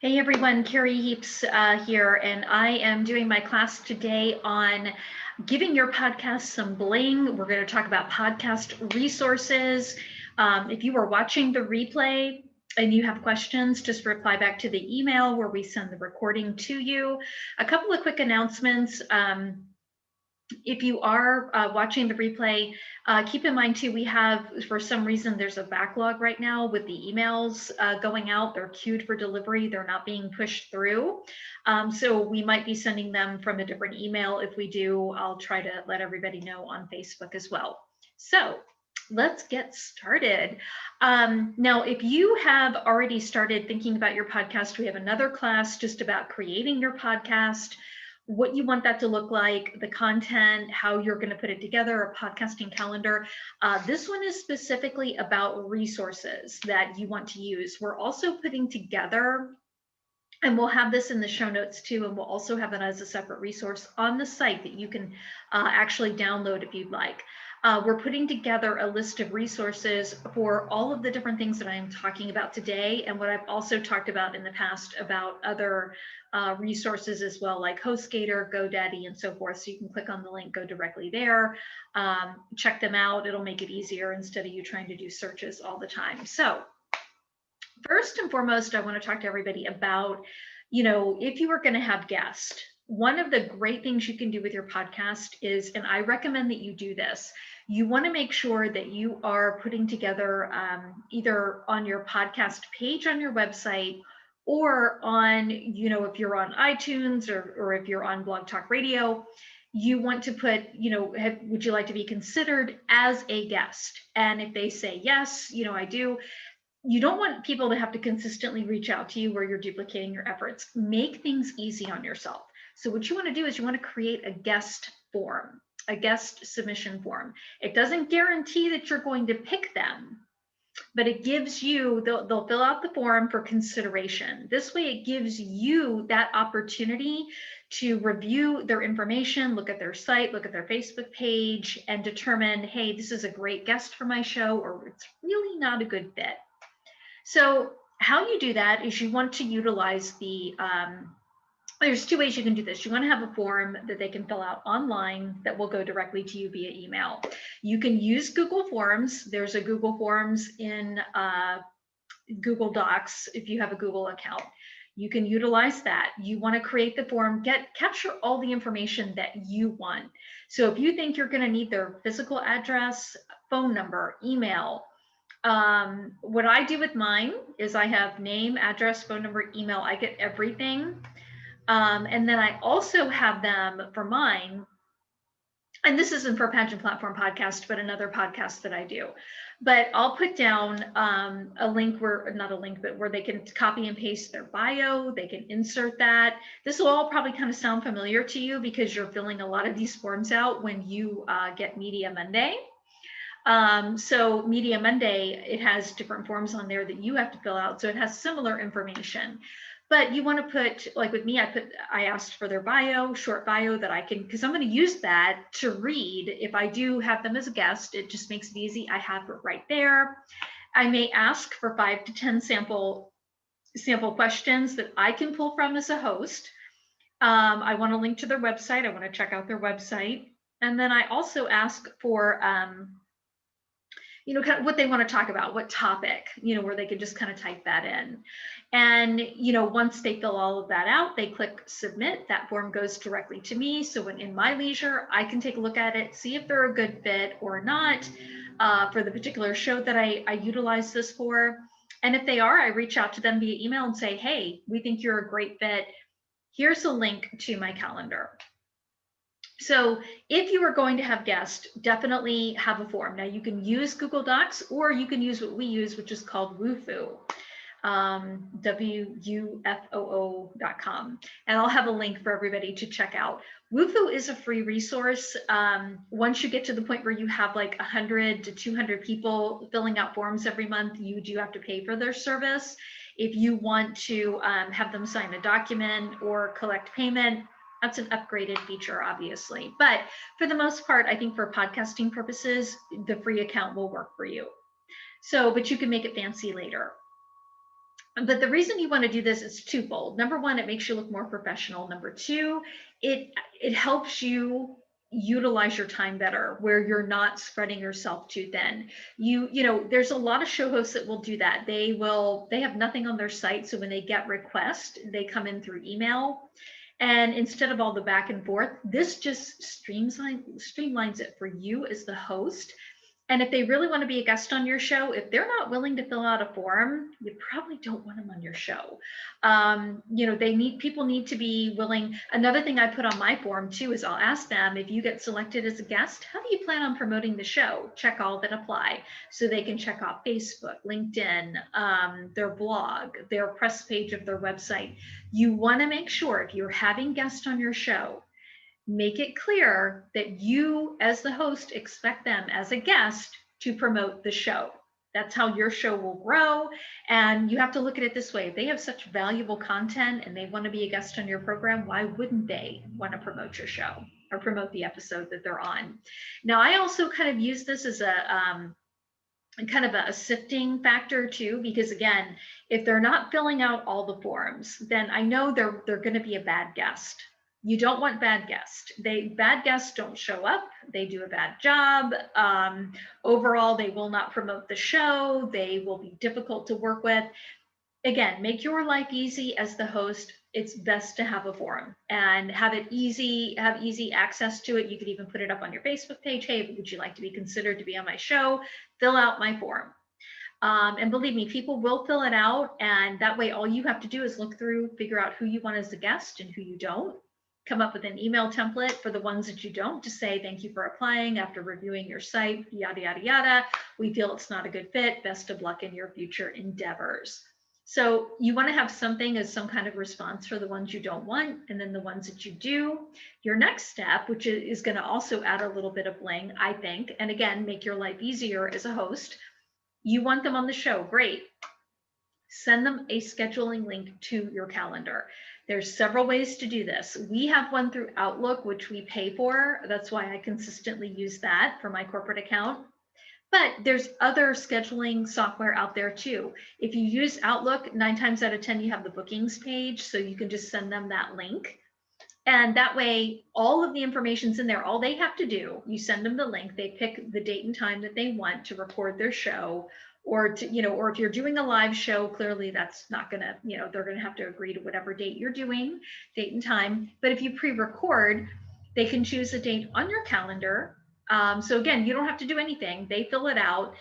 Hey everyone, Carrie Heaps here, and I am doing my class today on giving your podcast some bling. We're going to talk about podcast resources. If you are watching the replay and you have questions, just reply back to the email where we send the recording to you. A couple of quick announcements. If you are watching the replay, keep in mind too, we have, for some reason, there's a backlog right now with the emails going out. They're queued for delivery. They're not being pushed through. So we might be sending them from a different email. If we do, I'll try to let everybody know on Facebook as well. So let's get started. Now, if you have already started thinking about your podcast, we have another class just about creating your podcast, what you want that to look like, the content, how you're going to put it together, a podcasting calendar. This one is specifically about resources that you want to use. We're also putting together, and we'll have this in the show notes too, and we'll also have it as a separate resource on the site that you can actually download if you'd like. We're putting together a list of resources for all of the different things that I'm talking about today, and what I've also talked about in the past about other resources as well, like HostGator, GoDaddy, and so forth. So you can click on the link, go directly there, check them out. It'll make it easier instead of you trying to do searches all the time. So first and foremost, I want to talk to everybody about, if you are going to have guests, one of the great things you can do with your podcast is, and I recommend that you do this, you want to make sure that you are putting together either on your podcast page on your website, or on, if you're on iTunes or if you're on Blog Talk Radio, you want to put, would you like to be considered as a guest? And if they say yes, I do. You don't want people to have to consistently reach out to you where you're duplicating your efforts. Make things easy on yourself. So what you want to do is you want to create a guest form, a guest submission form. It doesn't guarantee that you're going to pick them, but it gives you, they'll fill out the form for consideration. This way it gives you that opportunity to review their information, look at their site, look at their Facebook page, and determine, hey, this is a great guest for my show, or it's really not a good fit. So how you do that is you want to utilize there's two ways you can do this. You want to have a form that they can fill out online that will go directly to you via email. You can use Google Forms. There's a Google Forms in Google Docs if you have a Google account. You can utilize that. You want to create the form, capture all the information that you want. So if you think you're going to need their physical address, phone number, email, what I do with mine is I have name, address, phone number, email. I get everything. And then I also have them for mine, and this isn't for Pageant Platform Podcast, but another podcast that I do. But I'll put down a link not a link, but where they can copy and paste their bio, they can insert that. This will all probably kind of sound familiar to you because you're filling a lot of these forms out when you get Media Monday. So Media Monday, it has different forms on there that you have to fill out. So it has similar information, but you want to put, like with me, I asked for their bio, short bio that I can, because I'm going to use that to read. If I do have them as a guest, it just makes it easy. I have it right there. I may ask for 5 to 10 sample questions that I can pull from as a host. I want to link to their website. I want to check out their website. And then I also ask for, kind of what they want to talk about, what topic, where they can just kind of type that in. And, once they fill all of that out, they click submit. That form goes directly to me. So when in my leisure, I can take a look at it, see if they're a good fit or not for the particular show that I utilize this for. And if they are, I reach out to them via email and say, hey, we think you're a great fit. Here's a link to my calendar. So if you are going to have guests, definitely have a form. Now you can use Google Docs, or you can use what we use, which is called Wufoo, WUFOO.com. And I'll have a link for everybody to check out. Wufoo is a free resource. Once you get to the point where you have like 100 to 200 people filling out forms every month, you do have to pay for their service. If you want to have them sign a document or collect payment, that's an upgraded feature, obviously. But for the most part, I think for podcasting purposes, the free account will work for you. So, but you can make it fancy later. But the reason you want to do this is twofold. Number one, it makes you look more professional. Number two, it helps you utilize your time better, where you're not spreading yourself too thin. There's a lot of show hosts that will do that. They have nothing on their site, so when they get requests, they come in through email. And instead of all the back and forth, this just streamlines it for you as the host. And if they really want to be a guest on your show, if they're not willing to fill out a form, you probably don't want them on your show. People need to be willing. Another thing I put on my form too is I'll ask them, if you get selected as a guest, how do you plan on promoting the show? Check all that apply. So they can check off Facebook, LinkedIn, their blog, their press page of their website. You want to make sure if you're having guests on your show, make it clear that you, as the host, expect them as a guest to promote the show. That's how your show will grow. And you have to look at it this way. If they have such valuable content and they want to be a guest on your program, why wouldn't they want to promote your show or promote the episode that they're on? Now, I also kind of use this as a kind of a sifting factor too, because again, if they're not filling out all the forms, then I know they're going to be a bad guest. You don't want bad guests. Bad guests don't show up. They do a bad job. Overall, they will not promote the show. They will be difficult to work with. Again, make your life easy as the host. It's best to have a forum and have easy access to it. You could even put it up on your Facebook page. Hey, would you like to be considered to be on my show? Fill out my form. And believe me, people will fill it out. And that way, all you have to do is look through, figure out who you want as a guest and who you don't. Come up with an email template for the ones that you don't, to say, thank you for applying after reviewing your site, yada, yada, yada. We feel it's not a good fit. Best of luck in your future endeavors. So you want to have something as some kind of response for the ones you don't want, and then the ones that you do. Your next step, which is going to also add a little bit of bling, I think, and again, make your life easier as a host. You want them on the show, great. Send them a scheduling link to your calendar. There's several ways to do this. We have one through Outlook, which we pay for. That's why I consistently use that for my corporate account. But there's other scheduling software out there too. If you use Outlook, 9 times out of 10, you have the bookings page, so you can just send them that link. And that way, all of the information's in there. All they have to do, you send them the link, they pick the date and time that they want to record their show, or if you're doing a live show, clearly that's not gonna, they're gonna have to agree to whatever date you're doing, date and time. But if you pre-record, they can choose a date on your calendar. So again, you don't have to do anything. They fill it out.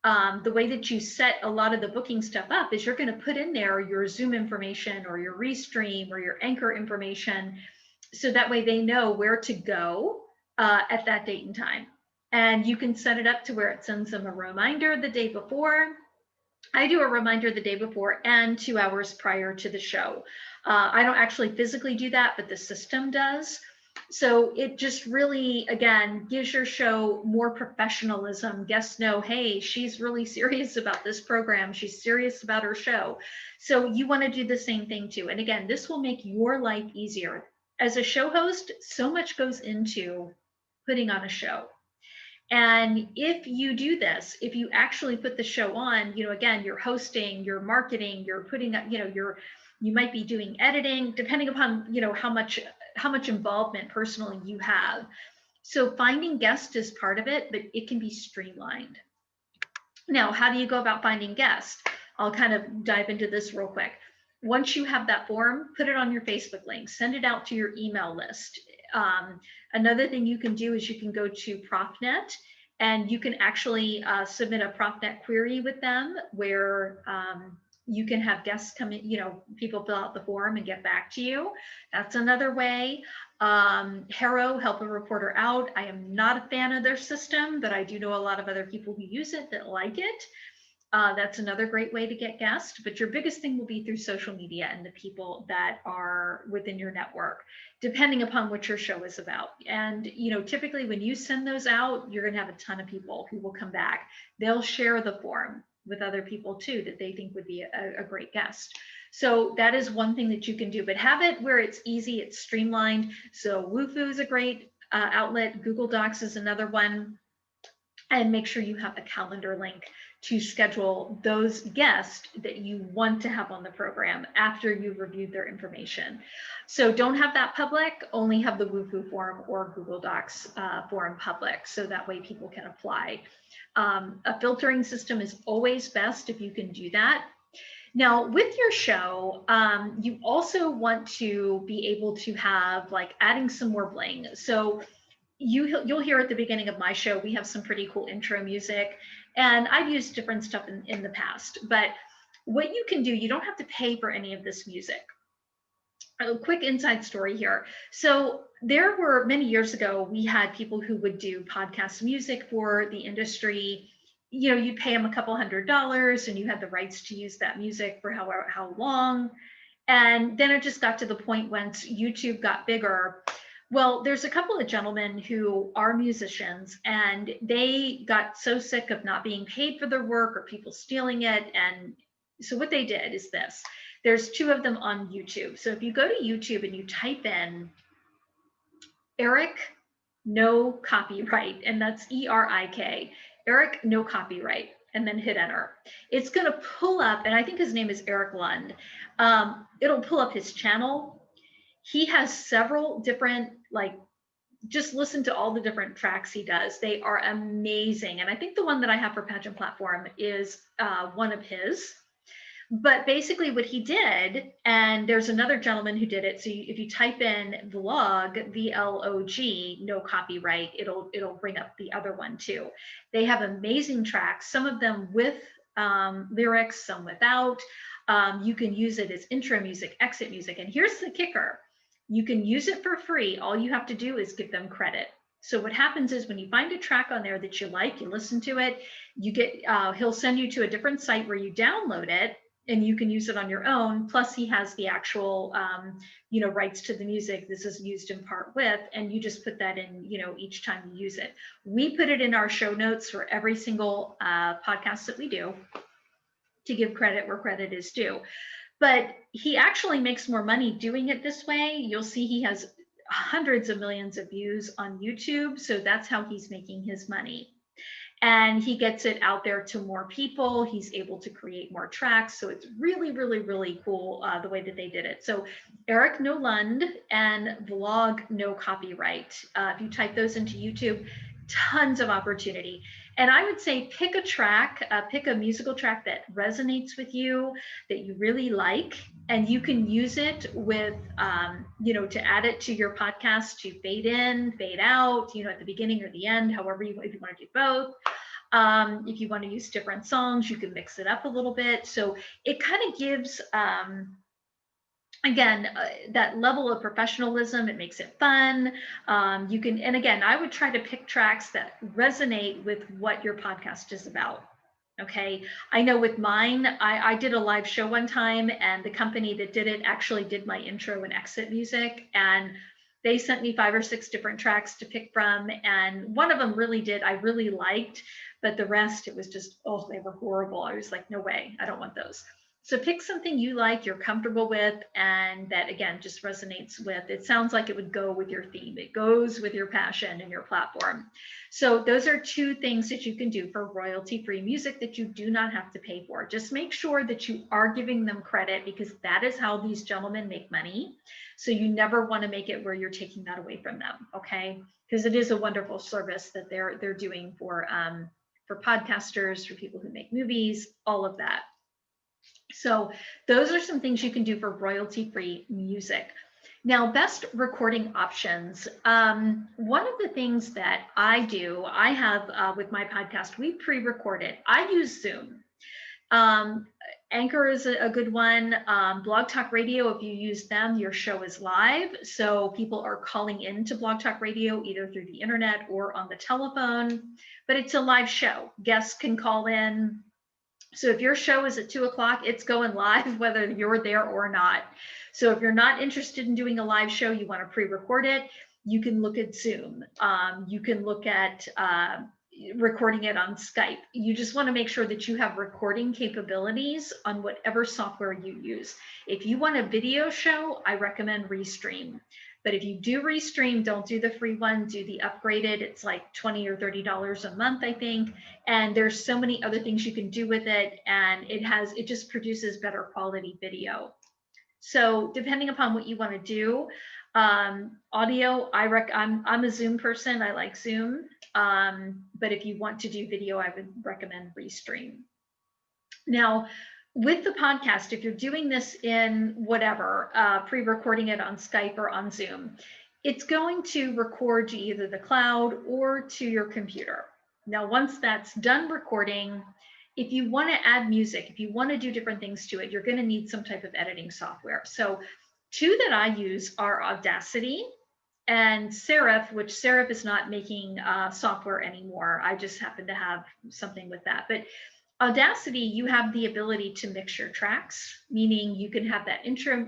The way that you set a lot of the booking stuff up is you're going to put in there your Zoom information or your Restream or your Anchor information. So that way they know where to go at that date and time. And you can set it up to where it sends them a reminder the day before. I do a reminder the day before and 2 hours prior to the show. I don't actually physically do that, but the system does. So it just really, again, gives your show more professionalism. Guests know, hey, she's really serious about this program. She's serious about her show. So you want to do the same thing too. And again, this will make your life easier. As a show host, so much goes into putting on a show. And if you do this, if you actually put the show on, again, you're hosting, you're marketing, you're putting up, you might be doing editing, depending upon, how much involvement personally you have. So finding guests is part of it, but it can be streamlined. Now, how do you go about finding guests? I'll kind of dive into this real quick. Once you have that form, put it on your Facebook link, send it out to your email list. Another thing you can do is you can go to ProfNet, and you can actually submit a ProfNet query with them, where you can have guests come in, people fill out the form and get back to you. That's another way. Harrow, Help a Reporter Out. I am not a fan of their system, but I do know a lot of other people who use it that like it. That's another great way to get guests, but your biggest thing will be through social media and the people that are within your network, depending upon what your show is about. And, typically when you send those out, you're going to have a ton of people who will come back. They'll share the form with other people too that they think would be a great guest. So that is one thing that you can do, but have it where it's easy, it's streamlined. So Wufoo is a great outlet. Google Docs is another one. And make sure you have the calendar link to schedule those guests that you want to have on the program after you've reviewed their information. So don't have that public, only have the Woohoo form or Google Docs form public, so that way people can apply. A filtering system is always best if you can do that. Now, with your show, you also want to be able to have like adding some more bling. So you'll hear at the beginning of my show, we have some pretty cool intro music, and I've used different stuff in the past. But what you can do, you don't have to pay for any of this music. A quick inside story here. So there were many years ago, we had people who would do podcast music for the industry. You know, you'd pay them a couple $100 and you had the rights to use that music for how long. And then it just got to the point once YouTube got bigger. Well, there's a couple of gentlemen who are musicians, and they got so sick of not being paid for their work or people stealing it. And so what they did is this. There's two of them on YouTube. So if you go to YouTube and you type in Eric No Copyright, and that's ERIK, Eric No Copyright, and then hit enter, it's going to pull up, and I think his name is Eric Lund. It'll pull up his channel. He has several different, like, just listen to all the different tracks he does. They are amazing. And I think the one that I have for Pageant Platform is one of his. But basically what he did, and there's another gentleman who did it. So if you type in vlog, VLOG, no copyright, it'll bring up the other one too. They have amazing tracks, some of them with lyrics, some without. You can use it as intro music, exit music. And here's the kicker. You can use it for free. All you have to do is give them credit. So what happens is when you find a track on there that you like, you listen to it, you get, he'll send you to a different site where you download it, and you can use it on your own. Plus he has the actual, rights to the music. This is used in part with, and you just put that in, each time you use it. We put it in our show notes for every single podcast that we do to give credit where credit is due. But he actually makes more money doing it this way. You'll see he has hundreds of millions of views on YouTube. So that's how he's making his money. And he gets it out there to more people. He's able to create more tracks. So it's really, really, really cool the way that they did it. So Eric No Lund and Vlog No Copyright. If you type those into YouTube, tons of opportunity. And I would say pick a track, pick a musical track that resonates with you, that you really like, and you can use it with, to add it to your podcast, to fade in, fade out, at the beginning or the end, however if you want to do both. If you want to use different songs, you can mix it up a little bit. So it kind of gives, again, that level of professionalism. It makes it fun. You can, and again, I would try to pick tracks that resonate with what your podcast is about. Okay. I know with mine, I did a live show one time, and the company that did it actually did my intro and exit music. And they sent me 5 or 6 different tracks to pick from. And one of them I really liked, but the rest, it was just, they were horrible. I was like, no way, I don't want those. So pick something you like, you're comfortable with, and that, again, just resonates with, it sounds like it would go with your theme. It goes with your passion and your platform. So those are 2 things that you can do for royalty-free music that you do not have to pay for. Just make sure that you are giving them credit, because that is how these gentlemen make money. So you never want to make it where you're taking that away from them, okay? Because it is a wonderful service that they're doing for podcasters, for people who make movies, all of that. So those are some things you can do for royalty-free music. Now, best recording options. One of the things that I do, I have with my podcast, we pre-record it. I use Zoom. Anchor is a good one. Blog Talk Radio, if you use them, your show is live. So people are calling into Blog Talk Radio either through the internet or on the telephone, but it's a live show. Guests can call in. So if your show is at 2 o'clock, it's going live, whether you're there or not. So if you're not interested in doing a live show, you want to pre-record it, you can look at Zoom. You can look at recording it on Skype. You just want to make sure that you have recording capabilities on whatever software you use. If you want a video show, I recommend Restream. But if you do Restream, don't do the free one, do the upgraded. It's like $20 or $30 a month, I think. And there's so many other things you can do with it. And it just produces better quality video. So depending upon what you want to do, audio, I'm a Zoom person. I like Zoom. But if you want to do video, I would recommend Restream. Now, with the podcast, if you're doing this in whatever, pre-recording it on Skype or on Zoom, it's going to record to either the cloud or to your computer. Now, once that's done recording, if you want to add music, if you want to do different things to it, you're going to need some type of editing software. So two that I use are Audacity and Serif, which Serif is not making software anymore. I just happen to have something with that. But Audacity, you have the ability to mix your tracks, meaning you can have that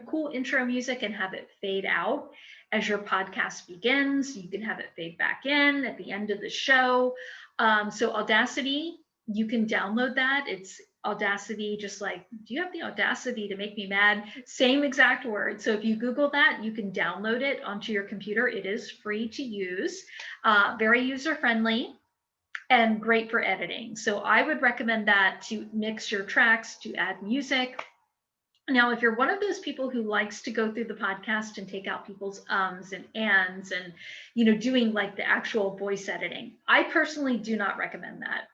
cool intro music and have it fade out as your podcast begins. You can have it fade back in at the end of the show. So Audacity, you can download that. It's Audacity, just like, do you have the audacity to make me mad? Same exact word. So if you Google that, you can download it onto your computer. It is free to use, very user-friendly, and great for editing. So I would recommend that to mix your tracks, to add music. Now, if you're one of those people who likes to go through the podcast and take out people's ums and ands and, doing like the actual voice editing, I personally do not recommend that.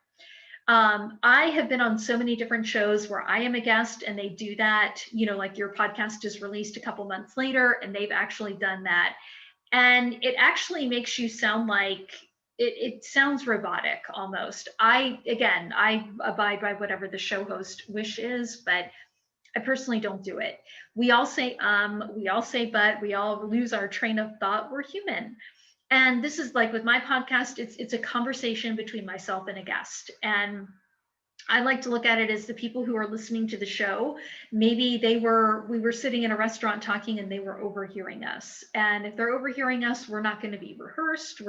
I have been on so many different shows where I am a guest and they do that, like your podcast is released a couple months later and they've actually done that. And it actually makes you sound like, it sounds robotic almost. I abide by whatever the show host wish is, but I personally don't do it. We all say we all say but, we all lose our train of thought. We're human. And this is like with my podcast, it's a conversation between myself and a guest. And I like to look at it as the people who are listening to the show. Maybe we were sitting in a restaurant talking and they were overhearing us. And if they're overhearing us, we're not going to be rehearsed.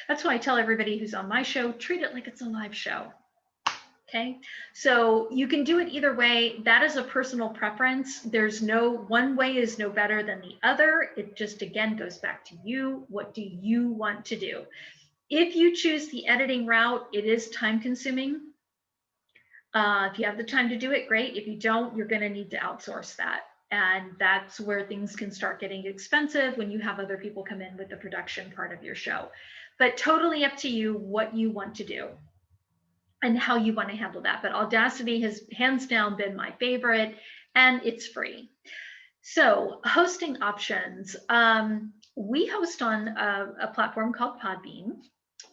That's why I tell everybody who's on my show, treat it like it's a live show. Okay. So you can do it either way. That is a personal preference. There's one way is no better than the other. It just, again, goes back to you. What do you want to do? If you choose the editing route, it is time consuming. If you have the time to do it, great. If you don't, you're going to need to outsource that. And that's where things can start getting expensive when you have other people come in with the production part of your show. But totally up to you what you want to do and how you want to handle that. But Audacity has hands down been my favorite, and it's free. So hosting options. We host on a platform called Podbean.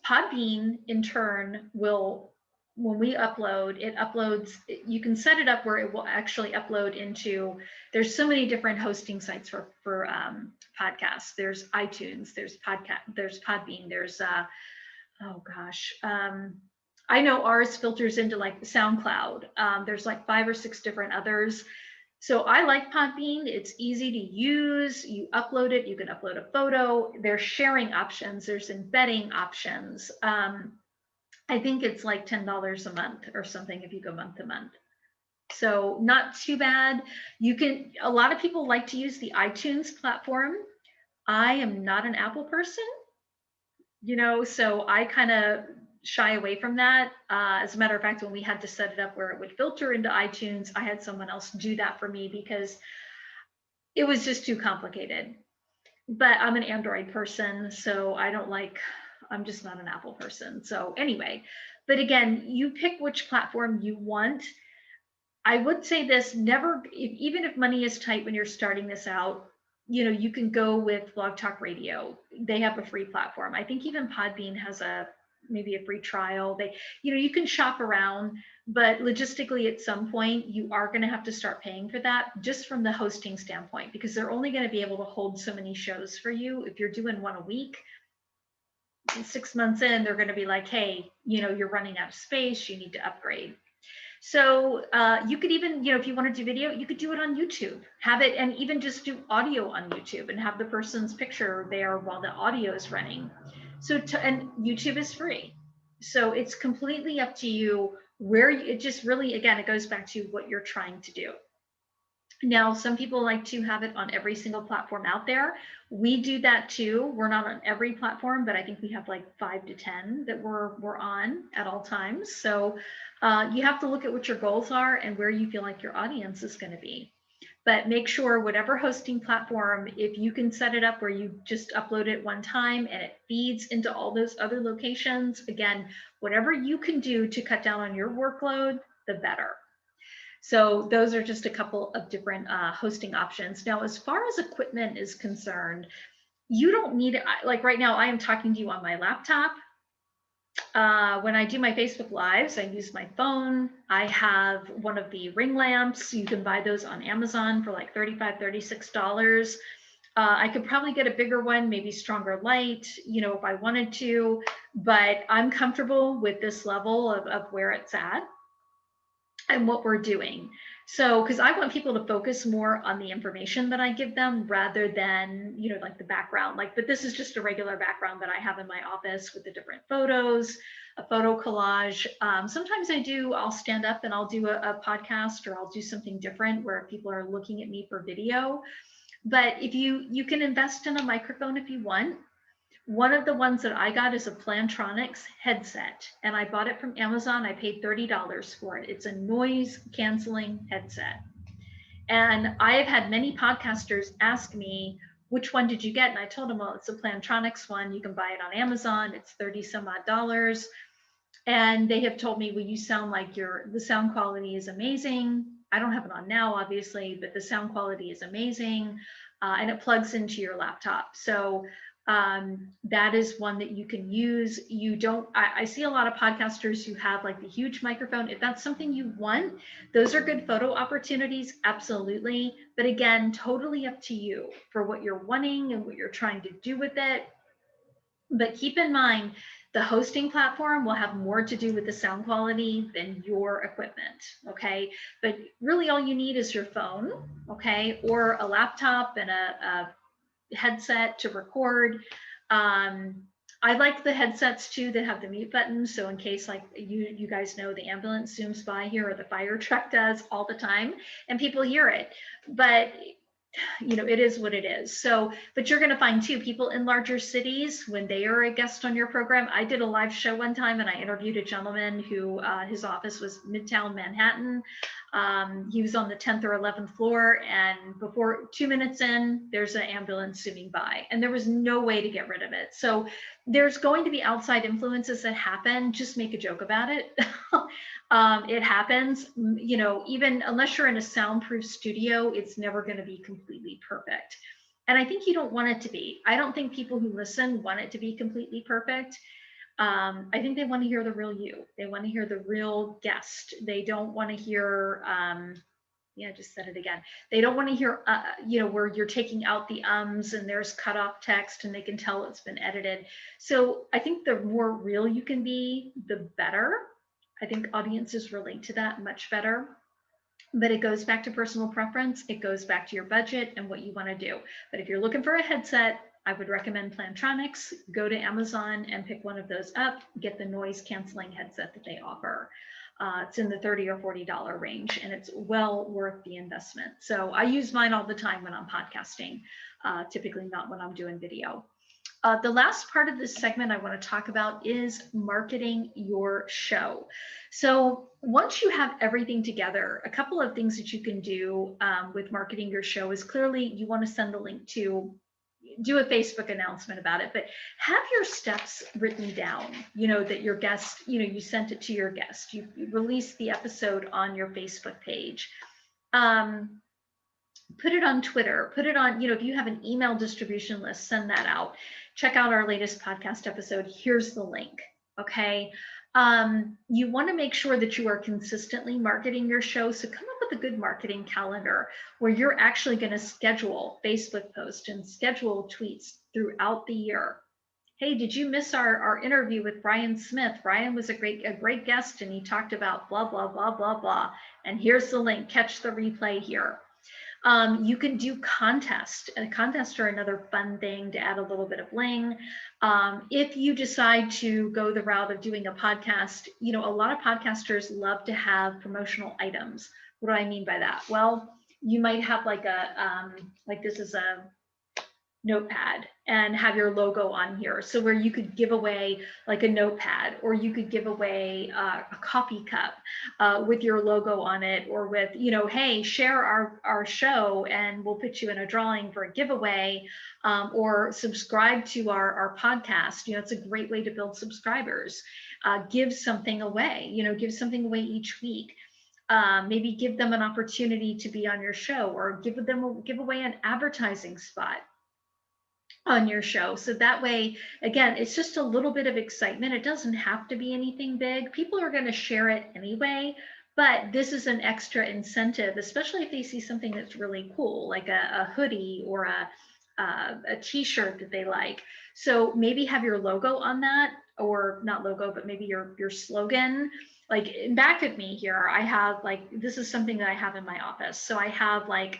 Podbean, in turn, when we upload, it uploads, you can set it up where it will actually upload into, there's so many different hosting sites for podcasts. There's iTunes, there's Podbean, there's, I know ours filters into like SoundCloud. There's like 5 or 6 different others. So I like Podbean. It's easy to use. You upload it. You can upload a photo. There's sharing options. There's embedding options. I think it's like $10 a month or something if you go month to month. So not too bad. A lot of people like to use the iTunes platform. I am not an Apple person, so I kind of shy away from that. As a matter of fact, when we had to set it up where it would filter into iTunes, I had someone else do that for me because it was just too complicated. But I'm an Android person, so I'm just not an Apple person. So anyway, but again, you pick which platform you want. I would say this, even if money is tight when you're starting this out, you can go with Blog Talk Radio. They have a free platform. I think even Podbean has maybe a free trial. You can shop around, but logistically at some point you are going to have to start paying for that just from the hosting standpoint, because they're only going to be able to hold so many shows for you. If you're doing one a week, 6 months in, they're going to be like, hey, you're running out of space, you need to upgrade. So you could even, if you want to do video, you could do it on YouTube, have it, and even just do audio on YouTube and have the person's picture there while the audio is running. And YouTube is free. So it's completely up to you it just really, again, it goes back to what you're trying to do. Now, some people like to have it on every single platform out there. We do that too. We're not on every platform, but I think we have like 5 to 10 that we're on at all times. So you have to look at what your goals are and where you feel like your audience is going to be. But make sure whatever hosting platform, if you can set it up where you just upload it one time and it feeds into all those other locations, again, whatever you can do to cut down on your workload, the better. So those are just a couple of different hosting options. Now, as far as equipment is concerned, you don't need it. Like right now, I am talking to you on my laptop. When I do my Facebook Lives, I use my phone. I have one of the ring lamps. You can buy those on Amazon for like $35, $36. I could probably get a bigger one, maybe stronger light, if I wanted to, but I'm comfortable with this level of where it's at and what we're doing. So, because I want people to focus more on the information that I give them rather than, like the background. But this is just a regular background that I have in my office with the different photos, a photo collage. Sometimes I'll stand up and I'll do a podcast, or I'll do something different where people are looking at me for video. But if you can invest in a microphone if you want. One of the ones that I got is a Plantronics headset, and I bought it from Amazon. I paid $30 for it. It's a noise canceling headset. And I have had many podcasters ask me, which one did you get? And I told them, well, it's a Plantronics one. You can buy it on Amazon. It's 30 some odd dollars. And they have told me, well, you sound like the sound quality is amazing. I don't have it on now, obviously, but the sound quality is amazing. And it plugs into your laptop. So that is one that you can use. I see a lot of podcasters who have like the huge microphone. If that's something you want, those are good photo opportunities, absolutely. But again, totally up to you for what you're wanting and what you're trying to do with it. But keep in mind, the hosting platform will have more to do with the sound quality than your equipment, okay? But really all you need is your phone, okay? Or a laptop and a headset to record. I like the headsets too that have the mute button. So in case, like you guys know, the ambulance zooms by here, or the fire truck does all the time, and people hear it. But it is what it is. So, but you're going to find too, people in larger cities, when they are a guest on your program. I did a live show one time and I interviewed a gentleman who his office was Midtown Manhattan. He was on the 10th or 11th floor, and before 2 minutes in, there's an ambulance zooming by, and there was no way to get rid of it. So there's going to be outside influences that happen. Just make a joke about it. It happens, even unless you're in a soundproof studio, it's never going to be completely perfect. And I think you don't want it to be. I don't think people who listen want it to be completely perfect. I think they want to hear the real you. They want to hear the real guest. They don't want to hear, just said it again. They don't want to hear, where you're taking out the ums and there's cut off text and they can tell it's been edited. So I think the more real you can be, the better. I think audiences relate to that much better. But it goes back to personal preference. It goes back to your budget and what you want to do. But if you're looking for a headset, I would recommend Plantronics. Go to Amazon and pick one of those up. Get the noise canceling headset that they offer. It's in the $30 or $40 range, and it's well worth the investment. So I use mine all the time when I'm podcasting, typically not when I'm doing video. The last part of this segment I want to talk about is marketing your show. So once you have everything together, a couple of things that you can do with marketing your show is, clearly you want to send a link to, do a Facebook announcement about it, but have your steps written down, that your guest, you sent it to your guest, you released the episode on your Facebook page. Put it on Twitter, put it on, if you have an email distribution list, send that out. Check out our latest podcast episode. Here's the link. Okay. You want to make sure that you are consistently marketing your show. So come up with a good marketing calendar where you're actually going to schedule Facebook posts and schedule tweets throughout the year. Hey, did you miss our interview with Brian Smith? Brian was a great guest, and he talked about blah, blah, blah, blah, blah. And here's the link. Catch the replay here. You can do contests. Contests are another fun thing to add a little bit of bling. If you decide to go the route of doing a podcast, a lot of podcasters love to have promotional items. What do I mean by that? Well, you might have like a, like this is a notepad and have your logo on here. So where you could give away like a notepad, or you could give away a coffee cup with your logo on it, or with, hey, share our show and we'll put you in a drawing for a giveaway, or subscribe to our podcast. It's a great way to build subscribers. Give something away, give something away each week. Maybe give them an opportunity to be on your show, or give away an advertising spot on your show. So that way, again, it's just a little bit of excitement. It doesn't have to be anything big. People are going to share it anyway, but this is an extra incentive, especially if they see something that's really cool, like a hoodie or a t-shirt that they like. So maybe have your logo on that, or not logo, but maybe your slogan. Like back at me here, I have like, this is something that I have in my office. So I have like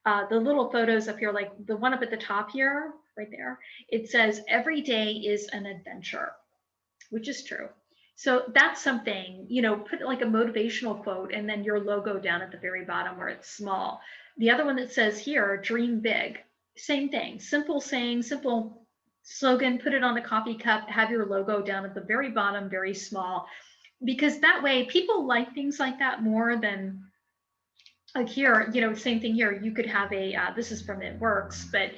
the little photos up here, like the one up at the top here, right there, it says every day is an adventure, which is true. So that's something, put like a motivational quote and then your logo down at the very bottom where it's small. The other one that says here, dream big, same thing, simple saying, simple slogan, put it on a coffee cup, have your logo down at the very bottom, very small, because that way people like things like that more than like here, same thing here. You could have this is from It Works, but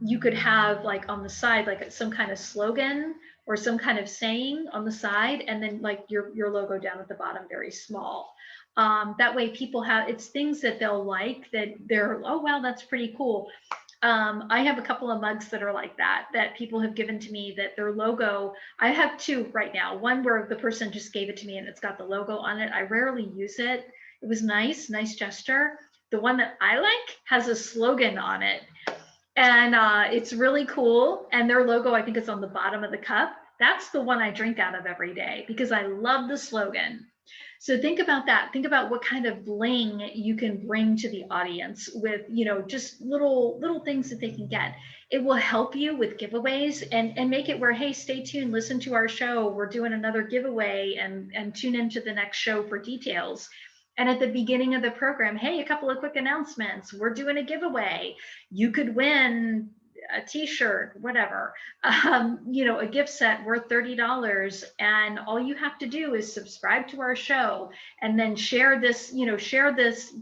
you could have like on the side, like some kind of slogan or some kind of saying on the side, and then like your logo down at the bottom, very small. That way people it's things that they'll like, that they're, oh, wow, that's pretty cool. I have a couple of mugs that are like that people have given to me, that their logo, I have two right now. One where the person just gave it to me and it's got the logo on it. I rarely use it. It was nice gesture. The one that I like has a slogan on it, and it's really cool. And their logo, I think, is on the bottom of the cup. That's the one I drink out of every day because I love the slogan. So think about that. Think about what kind of bling you can bring to the audience with, just little things that they can get. It will help you with giveaways and make it where, hey, stay tuned, listen to our show. We're doing another giveaway, and tune into the next show for details. And at the beginning of the program, hey, a couple of quick announcements. We're doing a giveaway. You could win a t-shirt, whatever, a gift set worth $30. And all you have to do is subscribe to our show and then share this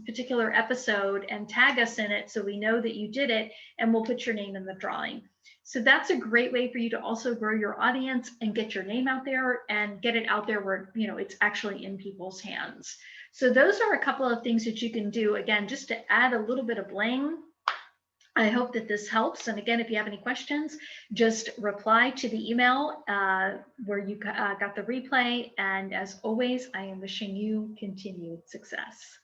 particular episode and tag us in it so we know that you did it, and we'll put your name in the drawing. So that's a great way for you to also grow your audience and get your name out there and get it out there where, it's actually in people's hands. So those are a couple of things that you can do, again, just to add a little bit of bling. I hope that this helps. And again, if you have any questions, just reply to the email where you got the replay. And as always, I am wishing you continued success.